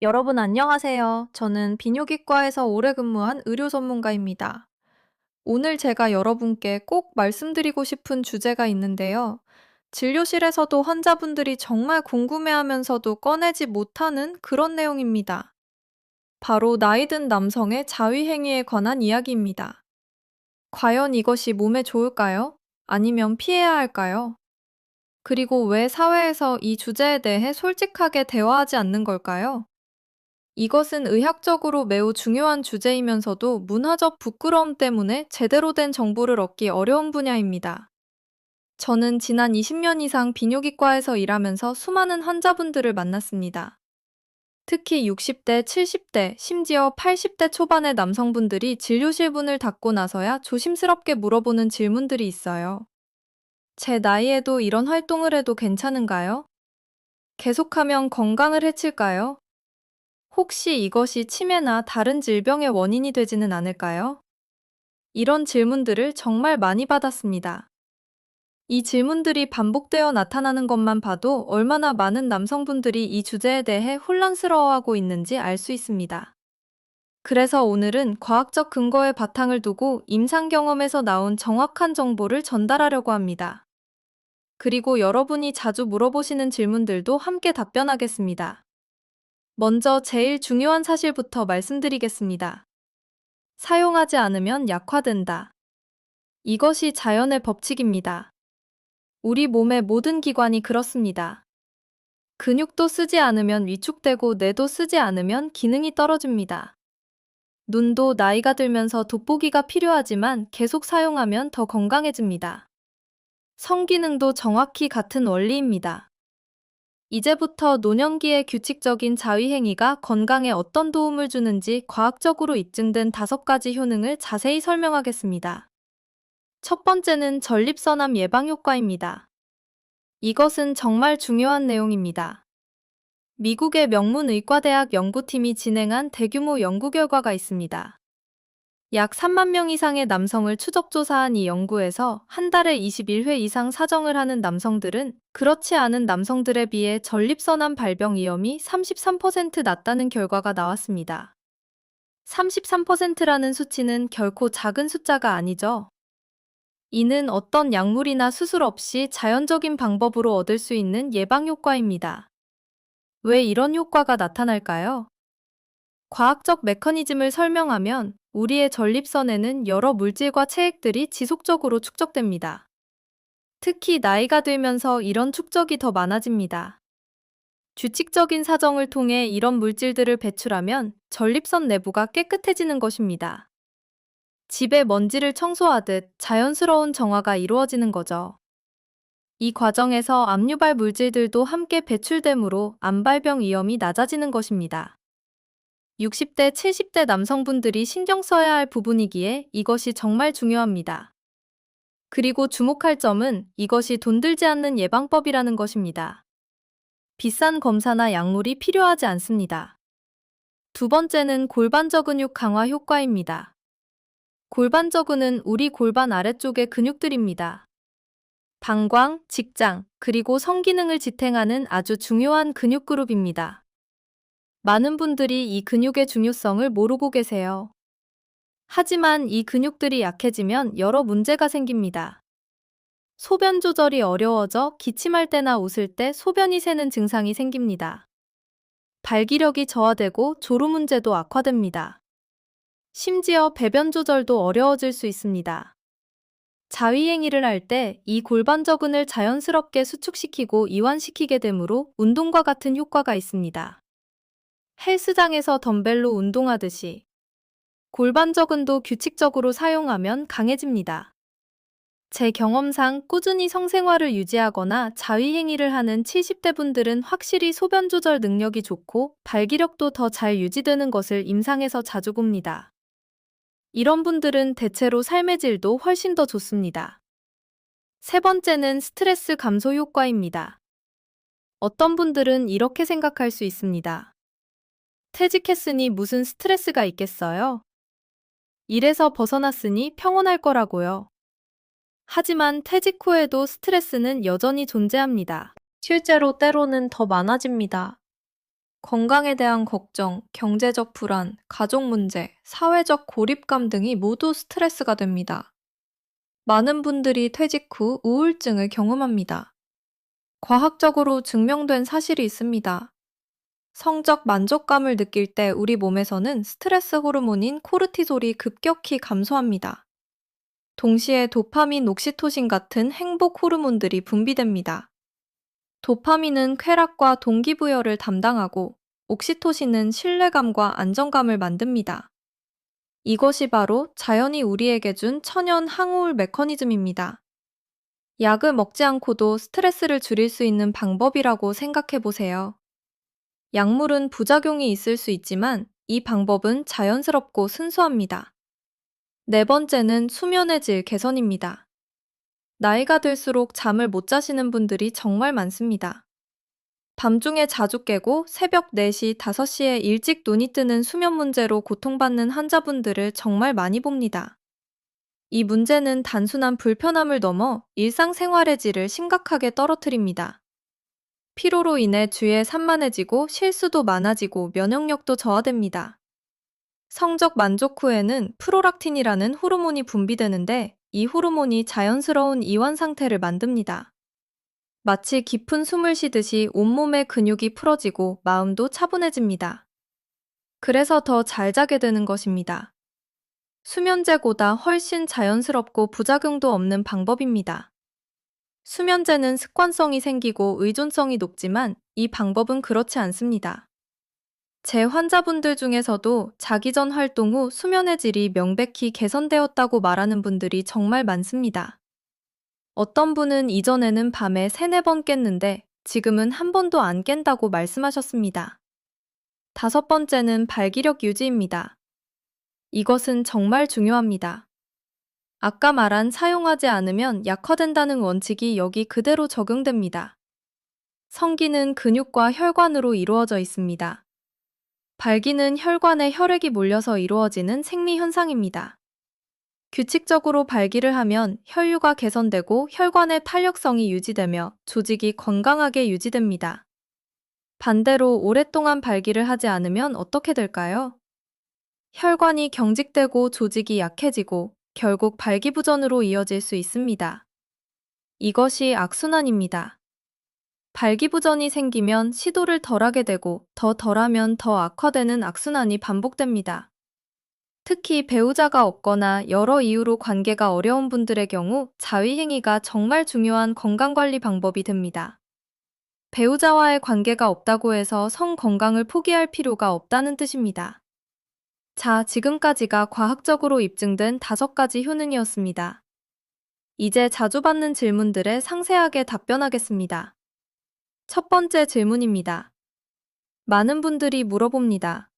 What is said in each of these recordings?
여러분 안녕하세요. 저는 비뇨기과에서 오래 근무한 의료 전문가입니다. 오늘 제가 여러분께 꼭 말씀드리고 싶은 주제가 있는데요. 진료실에서도 환자분들이 정말 궁금해하면서도 꺼내지 못하는 그런 내용입니다. 바로 나이 든 남성의 자위행위에 관한 이야기입니다. 과연 이것이 몸에 좋을까요? 아니면 피해야 할까요? 그리고 왜 사회에서 이 주제에 대해 솔직하게 대화하지 않는 걸까요? 이것은 의학적으로 매우 중요한 주제이면서도 문화적 부끄러움 때문에 제대로 된 정보를 얻기 어려운 분야입니다. 저는 지난 20년 이상 비뇨기과에서 일하면서 수많은 환자분들을 만났습니다. 특히 60대, 70대, 심지어 80대 초반의 남성분들이 진료실 문을 닫고 나서야 조심스럽게 물어보는 질문들이 있어요. 제 나이에도 이런 활동을 해도 괜찮은가요? 계속하면 건강을 해칠까요? 혹시 이것이 치매나 다른 질병의 원인이 되지는 않을까요? 이런 질문들을 정말 많이 받았습니다. 이 질문들이 반복되어 나타나는 것만 봐도 얼마나 많은 남성분들이 이 주제에 대해 혼란스러워하고 있는지 알 수 있습니다. 그래서 오늘은 과학적 근거에 바탕을 두고 임상 경험에서 나온 정확한 정보를 전달하려고 합니다. 그리고 여러분이 자주 물어보시는 질문들도 함께 답변하겠습니다. 먼저 제일 중요한 사실부터 말씀드리겠습니다. 사용하지 않으면 약화된다. 이것이 자연의 법칙입니다. 우리 몸의 모든 기관이 그렇습니다. 근육도 쓰지 않으면 위축되고 뇌도 쓰지 않으면 기능이 떨어집니다. 눈도 나이가 들면서 돋보기가 필요하지만 계속 사용하면 더 건강해집니다. 성기능도 정확히 같은 원리입니다. 이제부터 노년기의 규칙적인 자위행위가 건강에 어떤 도움을 주는지 과학적으로 입증된 5가지 효능을 자세히 설명하겠습니다. 첫 번째는 전립선암 예방 효과입니다. 이것은 정말 중요한 내용입니다. 미국의 명문 의과대학 연구팀이 진행한 대규모 연구 결과가 있습니다. 약 3만 명 이상의 남성을 추적 조사한 이 연구에서 한 달에 21회 이상 사정을 하는 남성들은 그렇지 않은 남성들에 비해 전립선암 발병 위험이 33% 낮다는 결과가 나왔습니다. 33%라는 수치는 결코 작은 숫자가 아니죠. 이는 어떤 약물이나 수술 없이 자연적인 방법으로 얻을 수 있는 예방 효과입니다. 왜 이런 효과가 나타날까요? 과학적 메커니즘을 설명하면 우리의 전립선에는 여러 물질과 체액들이 지속적으로 축적됩니다. 특히 나이가 들면서 이런 축적이 더 많아집니다. 규칙적인 사정을 통해 이런 물질들을 배출하면 전립선 내부가 깨끗해지는 것입니다. 집에 먼지를 청소하듯 자연스러운 정화가 이루어지는 거죠. 이 과정에서 압류발 물질들도 함께 배출되므로 암발병 위험이 낮아지는 것입니다. 60대, 70대 남성분들이 신경 써야 할 부분이기에 이것이 정말 중요합니다. 그리고 주목할 점은 이것이 돈 들지 않는 예방법이라는 것입니다. 비싼 검사나 약물이 필요하지 않습니다. 두 번째는 골반저근육 강화 효과입니다. 골반저근은 우리 골반 아래쪽의 근육들입니다. 방광, 직장, 그리고 성기능을 지탱하는 아주 중요한 근육 그룹입니다. 많은 분들이 이 근육의 중요성을 모르고 계세요. 하지만 이 근육들이 약해지면 여러 문제가 생깁니다. 소변 조절이 어려워져 기침할 때나 웃을 때 소변이 새는 증상이 생깁니다. 발기력이 저하되고 졸음 문제도 악화됩니다. 심지어 배변 조절도 어려워질 수 있습니다. 자위행위를 할 때 이 골반저근을 자연스럽게 수축시키고 이완시키게 되므로 운동과 같은 효과가 있습니다. 헬스장에서 덤벨로 운동하듯이 골반저근도 규칙적으로 사용하면 강해집니다. 제 경험상 꾸준히 성생활을 유지하거나 자위행위를 하는 70대 분들은 확실히 소변 조절 능력이 좋고 발기력도 더 잘 유지되는 것을 임상에서 자주 봅니다. 이런 분들은 대체로 삶의 질도 훨씬 더 좋습니다. 세 번째는 스트레스 감소 효과입니다. 어떤 분들은 이렇게 생각할 수 있습니다. 퇴직했으니 무슨 스트레스가 있겠어요? 일에서 벗어났으니 평온할 거라고요. 하지만 퇴직 후에도 스트레스는 여전히 존재합니다. 실제로 때로는 더 많아집니다. 건강에 대한 걱정, 경제적 불안, 가족 문제, 사회적 고립감 등이 모두 스트레스가 됩니다. 많은 분들이 퇴직 후 우울증을 경험합니다. 과학적으로 증명된 사실이 있습니다. 성적 만족감을 느낄 때 우리 몸에서는 스트레스 호르몬인 코르티솔이 급격히 감소합니다. 동시에 도파민, 옥시토신 같은 행복 호르몬들이 분비됩니다. 도파민은 쾌락과 동기부여를 담당하고 옥시토신은 신뢰감과 안정감을 만듭니다. 이것이 바로 자연이 우리에게 준 천연 항우울 메커니즘입니다. 약을 먹지 않고도 스트레스를 줄일 수 있는 방법이라고 생각해 보세요. 약물은 부작용이 있을 수 있지만 이 방법은 자연스럽고 순수합니다. 네 번째는 수면의 질 개선입니다. 나이가 들수록 잠을 못 자시는 분들이 정말 많습니다. 밤중에 자주 깨고 새벽 4시, 5시에 일찍 눈이 뜨는 수면 문제로 고통받는 환자분들을 정말 많이 봅니다. 이 문제는 단순한 불편함을 넘어 일상생활의 질을 심각하게 떨어뜨립니다. 피로로 인해 주에 산만해지고 실수도 많아지고 면역력도 저하됩니다. 성적 만족 후에는 프로락틴이라는 호르몬이 분비되는데 이 호르몬이 자연스러운 이완 상태를 만듭니다. 마치 깊은 숨을 쉬듯이 온몸의 근육이 풀어지고 마음도 차분해집니다. 그래서 더 잘 자게 되는 것입니다. 수면제보다 훨씬 자연스럽고 부작용도 없는 방법입니다. 수면제는 습관성이 생기고 의존성이 높지만 이 방법은 그렇지 않습니다. 제 환자분들 중에서도 자기 전 활동 후 수면의 질이 명백히 개선되었다고 말하는 분들이 정말 많습니다. 어떤 분은 이전에는 밤에 3-4번 깼는데 지금은 한 번도 안 깬다고 말씀하셨습니다. 다섯 번째는 발기력 유지입니다. 이것은 정말 중요합니다. 아까 말한 사용하지 않으면 약화된다는 원칙이 여기 그대로 적용됩니다. 성기는 근육과 혈관으로 이루어져 있습니다. 발기는 혈관에 혈액이 몰려서 이루어지는 생리현상입니다. 규칙적으로 발기를 하면 혈류가 개선되고 혈관의 탄력성이 유지되며 조직이 건강하게 유지됩니다. 반대로 오랫동안 발기를 하지 않으면 어떻게 될까요? 혈관이 경직되고 조직이 약해지고 결국 발기부전으로 이어질 수 있습니다. 이것이 악순환입니다. 발기부전이 생기면 시도를 덜하게 되고 더 덜하면 더 악화되는 악순환이 반복됩니다. 특히 배우자가 없거나 여러 이유로 관계가 어려운 분들의 경우 자위행위가 정말 중요한 건강관리 방법이 됩니다. 배우자와의 관계가 없다고 해서 성 건강을 포기할 필요가 없다는 뜻입니다. 자, 지금까지가 과학적으로 입증된 5가지 효능이었습니다. 이제 자주 받는 질문들에 상세하게 답변하겠습니다. 첫 번째 질문입니다. 많은 분들이 물어봅니다.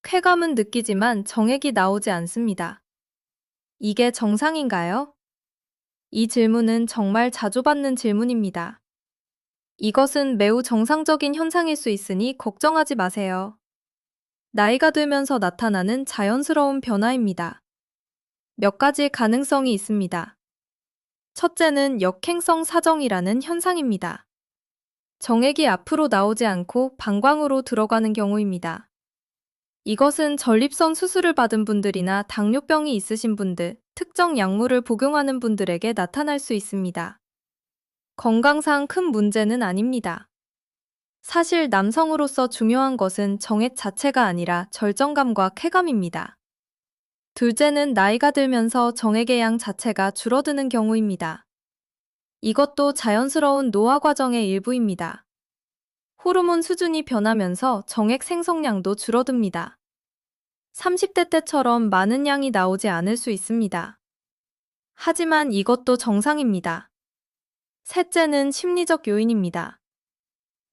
쾌감은 느끼지만 정액이 나오지 않습니다. 이게 정상인가요? 이 질문은 정말 자주 받는 질문입니다. 이것은 매우 정상적인 현상일 수 있으니 걱정하지 마세요. 나이가 들면서 나타나는 자연스러운 변화입니다. 몇 가지 가능성이 있습니다. 첫째는 역행성 사정이라는 현상입니다. 정액이 앞으로 나오지 않고 방광으로 들어가는 경우입니다. 이것은 전립선 수술을 받은 분들이나 당뇨병이 있으신 분들, 특정 약물을 복용하는 분들에게 나타날 수 있습니다. 건강상 큰 문제는 아닙니다. 사실 남성으로서 중요한 것은 정액 자체가 아니라 절정감과 쾌감입니다. 둘째는 나이가 들면서 정액의 양 자체가 줄어드는 경우입니다. 이것도 자연스러운 노화 과정의 일부입니다. 호르몬 수준이 변하면서 정액 생성량도 줄어듭니다. 30대 때처럼 많은 양이 나오지 않을 수 있습니다. 하지만 이것도 정상입니다. 셋째는 심리적 요인입니다.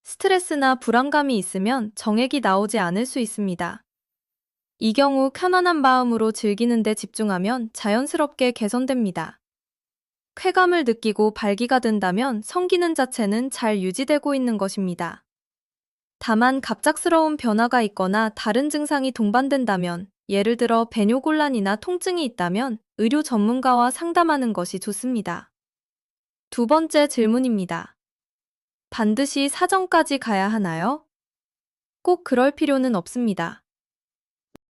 스트레스나 불안감이 있으면 정액이 나오지 않을 수 있습니다. 이 경우 편안한 마음으로 즐기는 데 집중하면 자연스럽게 개선됩니다. 쾌감을 느끼고 발기가 된다면 성기능 자체는 잘 유지되고 있는 것입니다. 다만 갑작스러운 변화가 있거나 다른 증상이 동반된다면, 예를 들어 배뇨곤란이나 통증이 있다면 의료 전문가와 상담하는 것이 좋습니다. 두 번째 질문입니다. 반드시 사정까지 가야 하나요? 꼭 그럴 필요는 없습니다.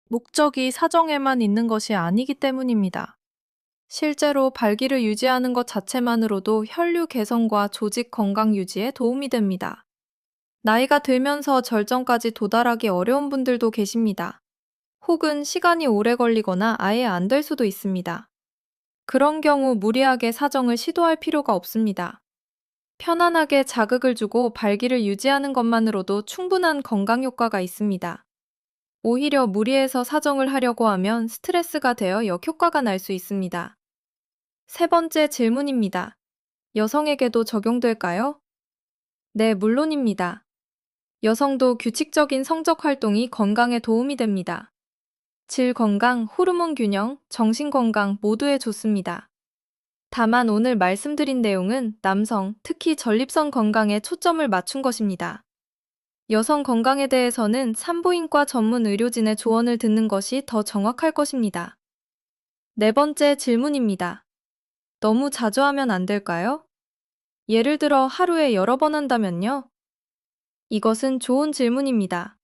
목적이 사정에만 있는 것이 아니기 때문입니다. 실제로 발기를 유지하는 것 자체만으로도 혈류 개선과 조직 건강 유지에 도움이 됩니다. 나이가 들면서 절정까지 도달하기 어려운 분들도 계십니다. 혹은 시간이 오래 걸리거나 아예 안 될 수도 있습니다. 그런 경우 무리하게 사정을 시도할 필요가 없습니다. 편안하게 자극을 주고 발기를 유지하는 것만으로도 충분한 건강 효과가 있습니다. 오히려 무리해서 사정을 하려고 하면 스트레스가 되어 역효과가 날 수 있습니다. 세 번째 질문입니다. 여성에게도 적용될까요? 네, 물론입니다. 여성도 규칙적인 성적 활동이 건강에 도움이 됩니다. 질 건강, 호르몬 균형, 정신 건강 모두에 좋습니다. 다만 오늘 말씀드린 내용은 남성, 특히 전립선 건강에 초점을 맞춘 것입니다. 여성 건강에 대해서는 산부인과 전문 의료진의 조언을 듣는 것이 더 정확할 것입니다. 네 번째 질문입니다. 너무 자주 하면 안 될까요? 예를 들어 하루에 여러 번 한다면요? 이것은 좋은 질문입니다.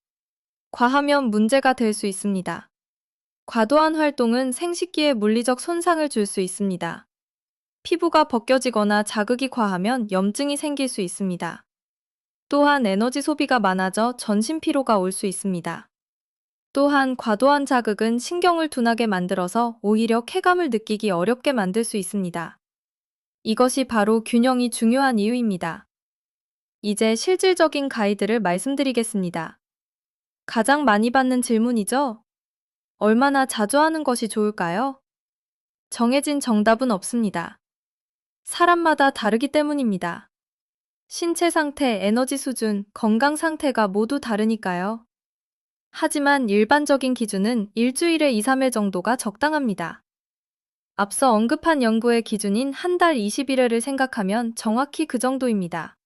과하면 문제가 될 수 있습니다. 과도한 활동은 생식기에 물리적 손상을 줄 수 있습니다. 피부가 벗겨지거나 자극이 과하면 염증이 생길 수 있습니다. 또한 에너지 소비가 많아져 전신 피로가 올 수 있습니다. 또한 과도한 자극은 신경을 둔하게 만들어서 오히려 쾌감을 느끼기 어렵게 만들 수 있습니다. 이것이 바로 균형이 중요한 이유입니다. 이제 실질적인 가이드를 말씀드리겠습니다. 가장 많이 받는 질문이죠? 얼마나 자주 하는 것이 좋을까요? 정해진 정답은 없습니다. 사람마다 다르기 때문입니다. 신체 상태, 에너지 수준, 건강 상태가 모두 다르니까요. 하지만 일반적인 기준은 일주일에 2, 3회 정도가 적당합니다. 앞서 언급한 연구의 기준인 한 달 20일회를 생각하면 정확히 그 정도입니다.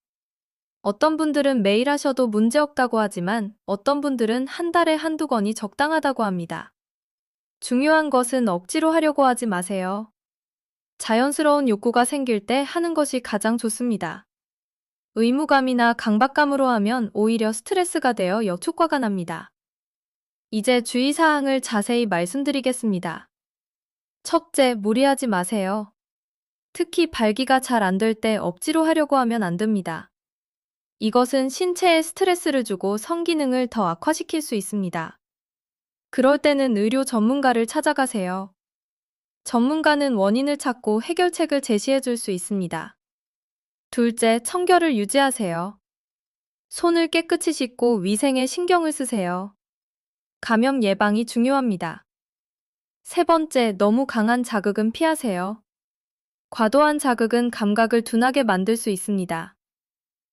어떤 분들은 매일 하셔도 문제없다고 하지만 어떤 분들은 한 달에 한두 건이 적당하다고 합니다. 중요한 것은 억지로 하려고 하지 마세요. 자연스러운 욕구가 생길 때 하는 것이 가장 좋습니다. 의무감이나 강박감으로 하면 오히려 스트레스가 되어 역효과가 납니다. 이제 주의사항을 자세히 말씀드리겠습니다. 첫째, 무리하지 마세요. 특히 발기가 잘 안 될 때 억지로 하려고 하면 안 됩니다. 이것은 신체에 스트레스를 주고 성기능을 더 악화시킬 수 있습니다. 그럴 때는 의료 전문가를 찾아가세요. 전문가는 원인을 찾고 해결책을 제시해 줄 수 있습니다. 둘째, 청결을 유지하세요. 손을 깨끗이 씻고 위생에 신경을 쓰세요. 감염 예방이 중요합니다. 세 번째, 너무 강한 자극은 피하세요. 과도한 자극은 감각을 둔하게 만들 수 있습니다.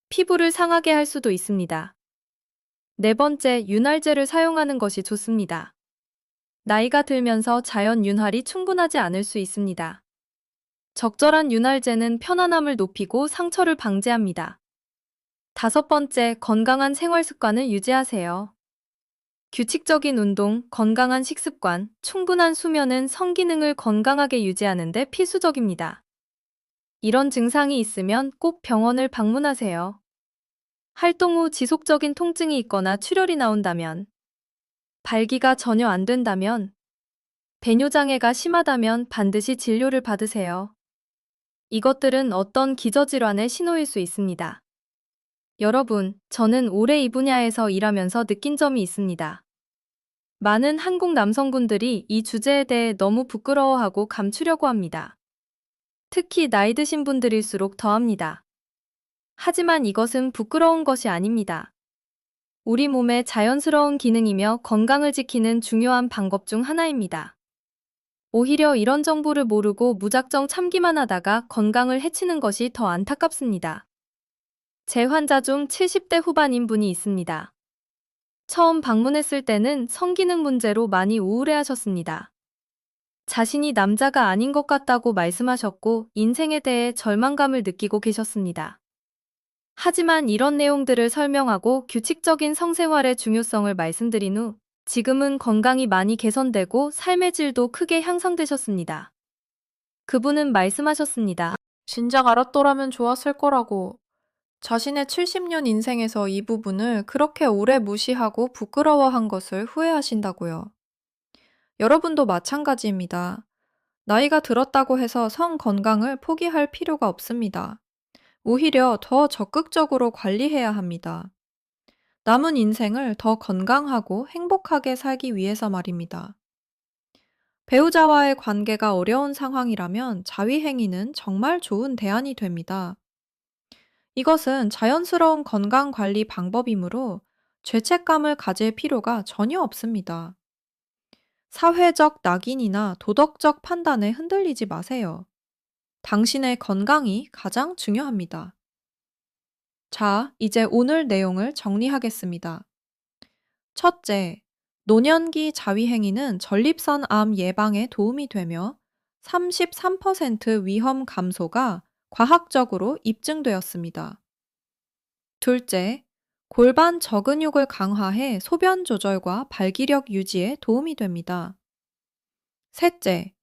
피부를 상하게 할 수도 있습니다. 네 번째, 윤활제를 사용하는 것이 좋습니다. 나이가 들면서 자연 윤활이 충분하지 않을 수 있습니다. 적절한 윤활제는 편안함을 높이고 상처를 방지합니다. 다섯 번째, 건강한 생활 습관을 유지하세요. 규칙적인 운동, 건강한 식습관, 충분한 수면은 성기능을 건강하게 유지하는 데 필수적입니다. 이런 증상이 있으면 꼭 병원을 방문하세요. 활동 후 지속적인 통증이 있거나 출혈이 나온다면, 발기가 전혀 안 된다면, 배뇨장애가 심하다면 반드시 진료를 받으세요. 이것들은 어떤 기저질환의 신호일 수 있습니다. 여러분, 저는 오래 이 분야에서 일하면서 느낀 점이 있습니다. 많은 한국 남성분들이 이 주제에 대해 너무 부끄러워하고 감추려고 합니다. 특히 나이 드신 분들일수록 더합니다. 하지만 이것은 부끄러운 것이 아닙니다. 우리 몸의 자연스러운 기능이며 건강을 지키는 중요한 방법 중 하나입니다. 오히려 이런 정보를 모르고 무작정 참기만 하다가 건강을 해치는 것이 더 안타깝습니다. 제 환자 중 70대 후반인 분이 있습니다. 처음 방문했을 때는 성기능 문제로 많이 우울해하셨습니다. 자신이 남자가 아닌 것 같다고 말씀하셨고 인생에 대해 절망감을 느끼고 계셨습니다. 하지만 이런 내용들을 설명하고 규칙적인 성생활의 중요성을 말씀드린 후 지금은 건강이 많이 개선되고 삶의 질도 크게 향상되셨습니다. 그분은 말씀하셨습니다. 진작 알았더라면 좋았을 거라고. 자신의 70년 인생에서 이 부분을 그렇게 오래 무시하고 부끄러워한 것을 후회하신다고요. 여러분도 마찬가지입니다. 나이가 들었다고 해서 성 건강을 포기할 필요가 없습니다. 오히려 더 적극적으로 관리해야 합니다. 남은 인생을 더 건강하고 행복하게 살기 위해서 말입니다. 배우자와의 관계가 어려운 상황이라면 자위행위는 정말 좋은 대안이 됩니다. 이것은 자연스러운 건강 관리 방법이므로 죄책감을 가질 필요가 전혀 없습니다. 사회적 낙인이나 도덕적 판단에 흔들리지 마세요. 당신의 건강이 가장 중요합니다. 자, 이제 오늘 내용을 정리하겠습니다. 첫째, 노년기 자위행위는 전립선 암 예방에 도움이 되며 33% 위험 감소가 과학적으로 입증되었습니다. 둘째, 골반 저근육을 강화해 소변 조절과 발기력 유지에 도움이 됩니다. 셋째,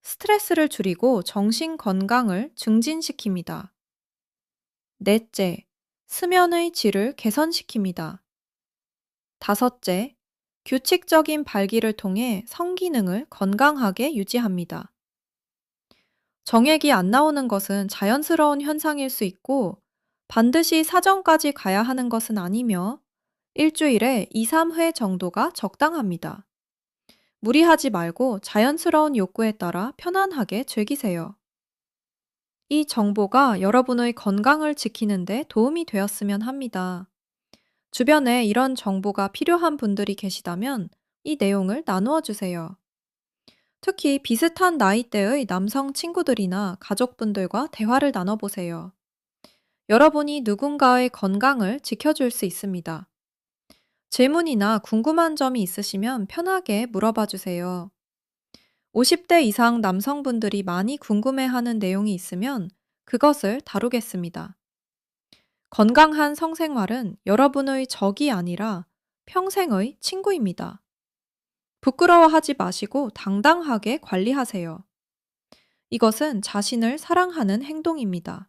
스트레스를 줄이고 정신 건강을 증진시킵니다. 넷째, 수면의 질을 개선시킵니다. 다섯째, 규칙적인 발기를 통해 성기능을 건강하게 유지합니다. 정액이 안 나오는 것은 자연스러운 현상일 수 있고 반드시 사정까지 가야 하는 것은 아니며 일주일에 2, 3회 정도가 적당합니다. 무리하지 말고 자연스러운 욕구에 따라 편안하게 즐기세요. 이 정보가 여러분의 건강을 지키는 데 도움이 되었으면 합니다. 주변에 이런 정보가 필요한 분들이 계시다면 이 내용을 나누어 주세요. 특히 비슷한 나이대의 남성 친구들이나 가족분들과 대화를 나눠보세요. 여러분이 누군가의 건강을 지켜줄 수 있습니다. 질문이나 궁금한 점이 있으시면 편하게 물어봐 주세요. 50대 이상 남성분들이 많이 궁금해하는 내용이 있으면 그것을 다루겠습니다. 건강한 성생활은 여러분의 적이 아니라 평생의 친구입니다. 부끄러워하지 마시고 당당하게 관리하세요. 이것은 자신을 사랑하는 행동입니다.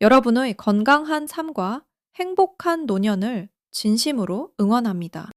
여러분의 건강한 삶과 행복한 노년을 진심으로 응원합니다.